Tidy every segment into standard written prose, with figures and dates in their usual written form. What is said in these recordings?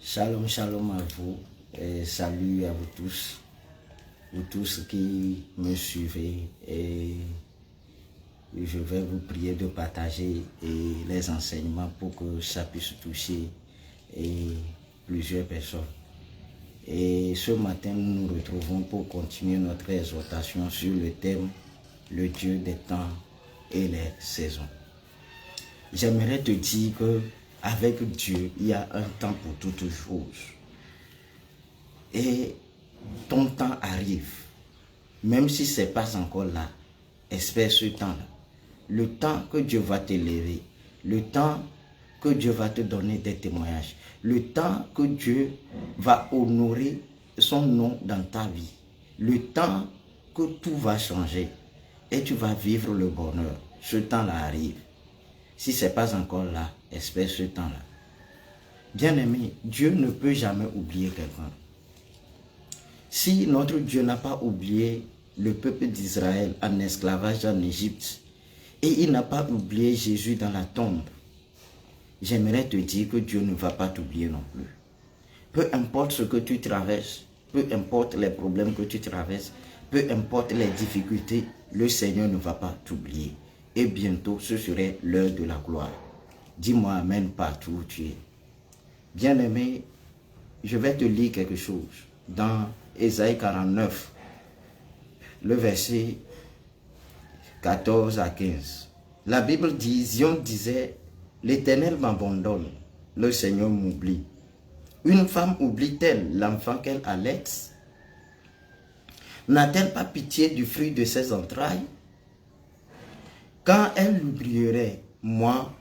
Shalom, shalom à vous et salut à vous tous qui me suivez et je vais vous prier de partager les enseignements pour que ça puisse toucher plusieurs personnes. Et ce matin, nous nous retrouvons pour continuer notre exhortation sur le thème « Le Dieu des temps et les saisons ». J'aimerais te dire que avec Dieu, il y a un temps pour toutes choses. Et ton temps arrive. Même si ce n'est pas encore là, espère ce temps-là. Le temps que Dieu va t'élever, le temps que Dieu va te donner des témoignages, le temps que Dieu va honorer son nom dans ta vie, le temps que tout va changer et tu vas vivre le bonheur. Ce temps-là arrive. Si ce n'est pas encore là, espère ce temps-là. Bien-aimé, Dieu ne peut jamais oublier quelqu'un. Si notre Dieu n'a pas oublié le peuple d'Israël en esclavage en Égypte, et il n'a pas oublié Jésus dans la tombe, j'aimerais te dire que Dieu ne va pas t'oublier non plus. Peu importe ce que tu traverses, peu importe les problèmes que tu traverses, peu importe les difficultés, le Seigneur ne va pas t'oublier. Et bientôt, ce serait l'heure de la gloire. Dis-moi Amen partout où tu es. Bien-aimé, je vais te lire quelque chose dans Ésaïe 49, le verset 14 à 15. La Bible dit, Zion disait, l'Éternel m'abandonne, le Seigneur m'oublie. Une femme oublie-t-elle l'enfant qu'elle allait? N'a-t-elle pas pitié du fruit de ses entrailles? Quand elle l'oublierait, moi,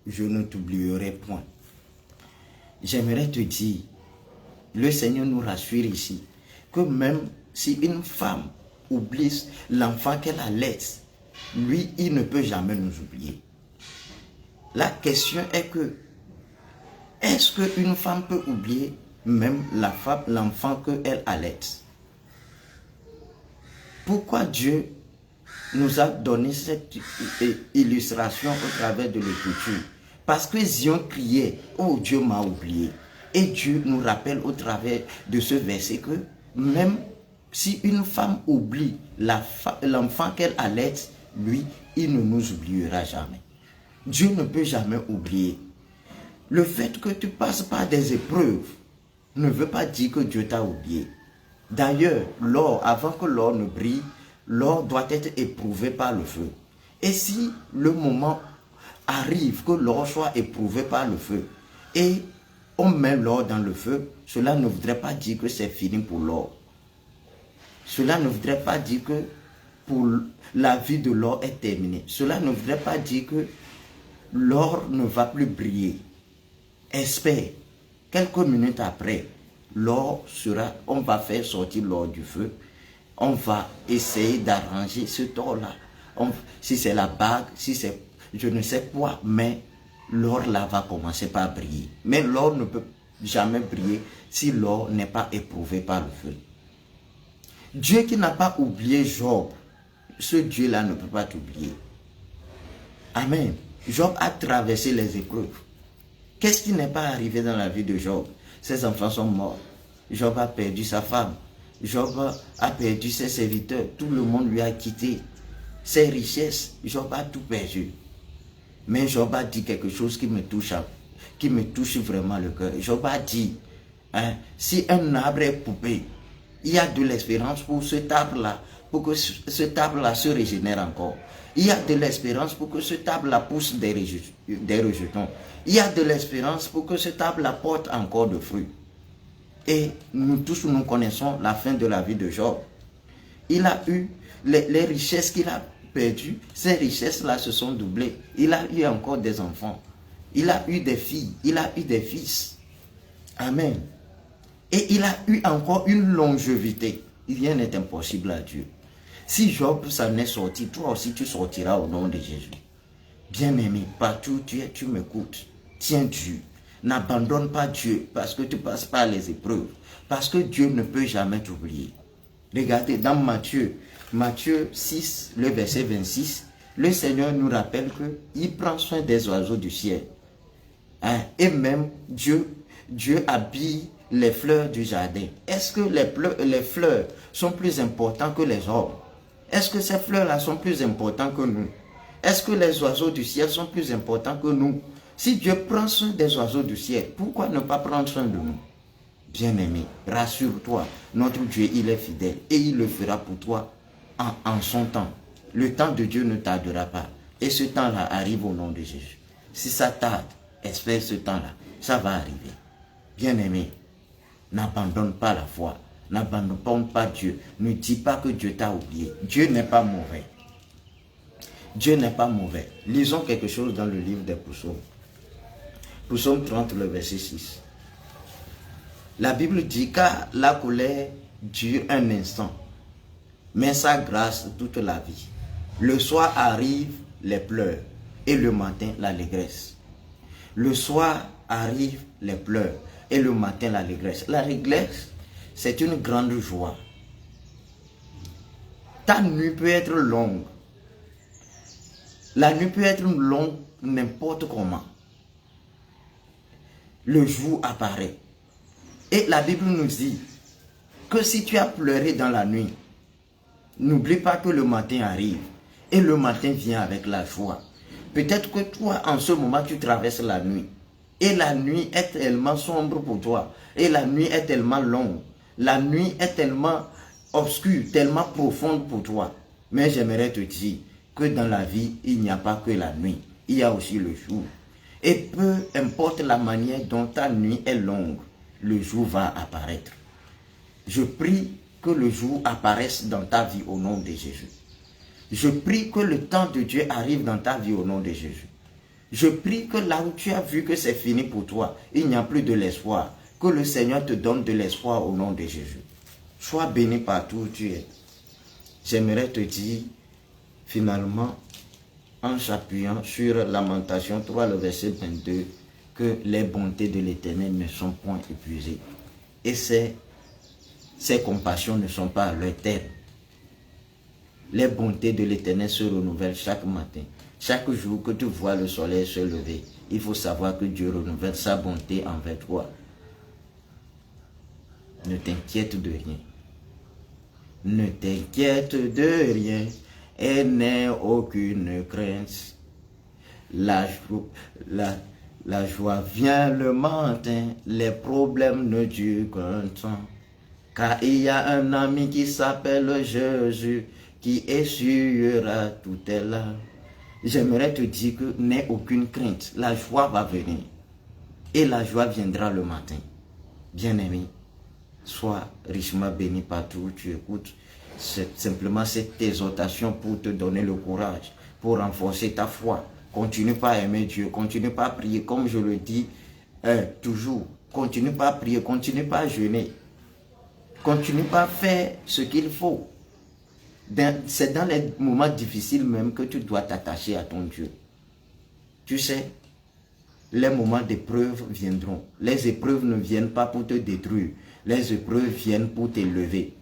je ne t'oublierai point. J'aimerais te dire, le Seigneur nous rassure ici, que même si une femme oublie l'enfant qu'elle allait, lui, il ne peut jamais nous oublier. La question est que, est-ce qu'une femme peut oublier même l'enfant qu'elle allait? Pourquoi Dieu nous a donné cette illustration au travers de l'écriture? Parce que Zion criait, oh Dieu m'a oublié. Et Dieu nous rappelle au travers de ce verset que même si une femme oublie l'enfant qu'elle allait, lui, il ne nous oubliera jamais. Dieu ne peut jamais oublier. Le fait que tu passes par des épreuves ne veut pas dire que Dieu t'a oublié. D'ailleurs, l'or, avant que l'or ne brille, l'or doit être éprouvé par le feu. Et si le moment arrive que l'or soit éprouvé par le feu et on met l'or dans le feu, cela ne voudrait pas dire que c'est fini pour l'or. Cela ne voudrait pas dire que pour la vie de l'or est terminée. Cela ne voudrait pas dire que l'or ne va plus briller. Espère, quelques minutes après, l'or sera, on va faire sortir l'or du feu. On va essayer d'arranger ce or-là. Si c'est la bague, si c'est je ne sais quoi, mais l'or là va commencer par briller. Mais l'or ne peut jamais briller si l'or n'est pas éprouvé par le feu. Dieu qui n'a pas oublié Job, ce Dieu-là ne peut pas t'oublier. Amen. Job a traversé les épreuves. Qu'est-ce qui n'est pas arrivé dans la vie de Job? Ses enfants sont morts. Job a perdu sa femme. Job a perdu ses serviteurs. Tout le monde lui a quitté. Ses richesses, Job a tout perdu. Mais Job a dit quelque chose qui me touche vraiment le cœur. Job a dit, si un arbre est coupé, il y a de l'espérance pour cet arbre-là, pour que cet arbre-là se régénère encore. Il y a de l'espérance pour que cet arbre-là pousse des rejetons. Il y a de l'espérance pour que cet arbre-là porte encore de fruits. Et nous tous, nous connaissons la fin de la vie de Job. Il a eu les richesses qu'il a perdues. Ces richesses-là se sont doublées. Il a eu encore des enfants. Il a eu des filles. Il a eu des fils. Amen. Et il a eu encore une longévité. Rien n'est impossible à Dieu. Si Job s'en est sorti, toi aussi tu sortiras au nom de Jésus. Bien-aimé, partout où tu es, tu m'écoutes. Tiens Dieu. N'abandonne pas Dieu parce que tu passes par les épreuves. Parce que Dieu ne peut jamais t'oublier. Regardez dans Matthieu 6, le verset 26, le Seigneur nous rappelle qu'il prend soin des oiseaux du ciel. Et même Dieu Dieu habille les fleurs du jardin. Est-ce que les fleurs sont plus importantes que les hommes? Est-ce que ces fleurs-là sont plus importantes que nous? Est-ce que les oiseaux du ciel sont plus importants que nous? Si Dieu prend soin des oiseaux du ciel, pourquoi ne pas prendre soin de nous? Bien-aimé, rassure-toi, notre Dieu, il est fidèle et il le fera pour toi en son temps. Le temps de Dieu ne tardera pas. Et ce temps-là arrive au nom de Jésus. Si ça tarde, espère ce temps-là, ça va arriver. Bien-aimé, n'abandonne pas la foi, n'abandonne pas Dieu. Ne dis pas que Dieu t'a oublié. Dieu n'est pas mauvais. Dieu n'est pas mauvais. Lisons quelque chose dans le livre des Psaumes. Psaume 30, le verset 6. La Bible dit, car la colère dure un instant, mais sa grâce toute la vie. Le soir arrivent les pleurs et le matin l'allégresse. Le soir arrivent les pleurs et le matin l'allégresse. L'allégresse, c'est une grande joie. Ta nuit peut être longue. La nuit peut être longue n'importe comment. Le jour apparaît. Et la Bible nous dit que si tu as pleuré dans la nuit, n'oublie pas que le matin arrive. Et le matin vient avec la joie. Peut-être que toi, en ce moment, tu traverses la nuit. Et la nuit est tellement sombre pour toi. Et la nuit est tellement longue. La nuit est tellement obscure, tellement profonde pour toi. Mais j'aimerais te dire que dans la vie, il n'y a pas que la nuit. Il y a aussi le jour. Et peu importe la manière dont ta nuit est longue, le jour va apparaître. Je prie que le jour apparaisse dans ta vie au nom de Jésus. Je prie que le temps de Dieu arrive dans ta vie au nom de Jésus. Je prie que là où tu as vu que c'est fini pour toi, il n'y a plus de l'espoir. Que le Seigneur te donne de l'espoir au nom de Jésus. Sois béni partout où tu es. J'aimerais te dire, finalement, en s'appuyant sur Lamentation 3, le verset 22, que les bontés de l'Éternel ne sont point épuisées. Et ses compassions ne sont pas à leur terme. Les bontés de l'Éternel se renouvellent chaque matin. Chaque jour que tu vois le soleil se lever, il faut savoir que Dieu renouvelle sa bonté envers toi. Ne t'inquiète de rien. Ne t'inquiète de rien et n'aie aucune crainte. La joie vient le matin, les problèmes ne durent qu'un temps. Car il y a un ami qui s'appelle Jésus, qui essuiera toutes tes larmes. J'aimerais te dire que n'aie aucune crainte, la joie va venir. Et la joie viendra le matin. Bien-aimé, sois richement béni partout où tu écoutes. C'est simplement cette exhortation pour te donner le courage, pour renforcer ta foi. Continue pas à aimer Dieu, continue pas à prier, comme je le dis toujours. Continue pas à prier, continue pas à jeûner. Continue pas à faire ce qu'il faut. C'est dans les moments difficiles même que tu dois t'attacher à ton Dieu. Tu sais, les moments d'épreuve viendront. Les épreuves ne viennent pas pour te détruire. Les épreuves viennent pour t'élever.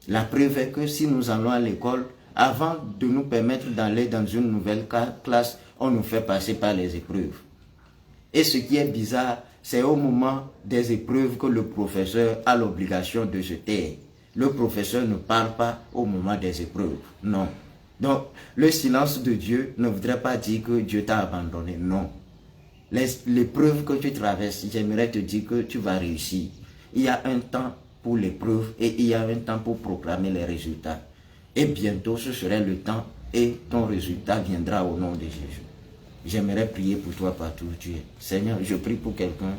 La preuve est que si nous allons à l'école, avant de nous permettre d'aller dans une nouvelle classe, on nous fait passer par les épreuves. Et ce qui est bizarre, c'est au moment des épreuves que le professeur a l'obligation de se taire. Le professeur ne parle pas au moment des épreuves. Non. Donc, le silence de Dieu ne voudrait pas dire que Dieu t'a abandonné. Non. L'épreuve que tu traverses, j'aimerais te dire que tu vas réussir. Il y a un temps pour l'épreuve et il y a un temps pour proclamer les résultats. Et bientôt, ce serait le temps et ton résultat viendra au nom de Jésus. J'aimerais prier pour toi partout où tu es. Seigneur, je prie pour quelqu'un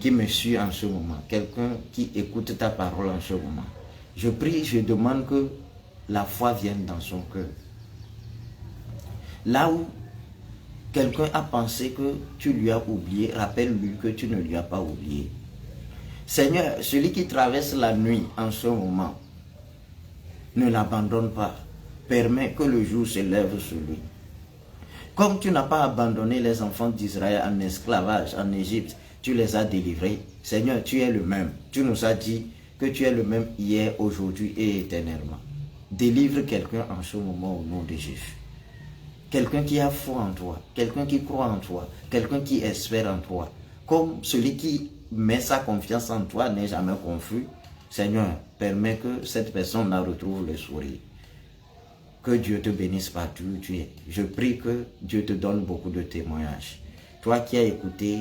qui me suit en ce moment, quelqu'un qui écoute ta parole en ce moment. Je prie, je demande que la foi vienne dans son cœur. Là où quelqu'un a pensé que tu lui as oublié, rappelle-lui que tu ne lui as pas oublié. Seigneur, celui qui traverse la nuit en ce moment, ne l'abandonne pas. Permets que le jour se lève sur lui. Comme tu n'as pas abandonné les enfants d'Israël en esclavage en Égypte, tu les as délivrés. Seigneur, tu es le même. Tu nous as dit que tu es le même hier, aujourd'hui et éternellement. Délivre quelqu'un en ce moment au nom de Jésus. Quelqu'un qui a foi en toi, quelqu'un qui croit en toi, quelqu'un qui espère en toi. Comme celui qui met sa confiance en toi n'est jamais confus, Seigneur, permets que cette personne-là retrouve le sourire. Que Dieu te bénisse partout où tu es. Je prie que Dieu te donne beaucoup de témoignages. Toi qui as écouté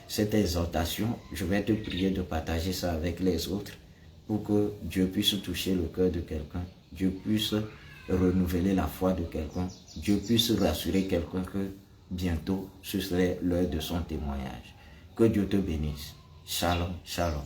cette exhortation, je vais te prier de partager ça avec les autres pour que Dieu puisse toucher le cœur de quelqu'un. Dieu puisse renouveler la foi de quelqu'un. Dieu puisse rassurer quelqu'un que bientôt ce serait l'heure de son témoignage. Que Dieu te bénisse. Shalom, shalom.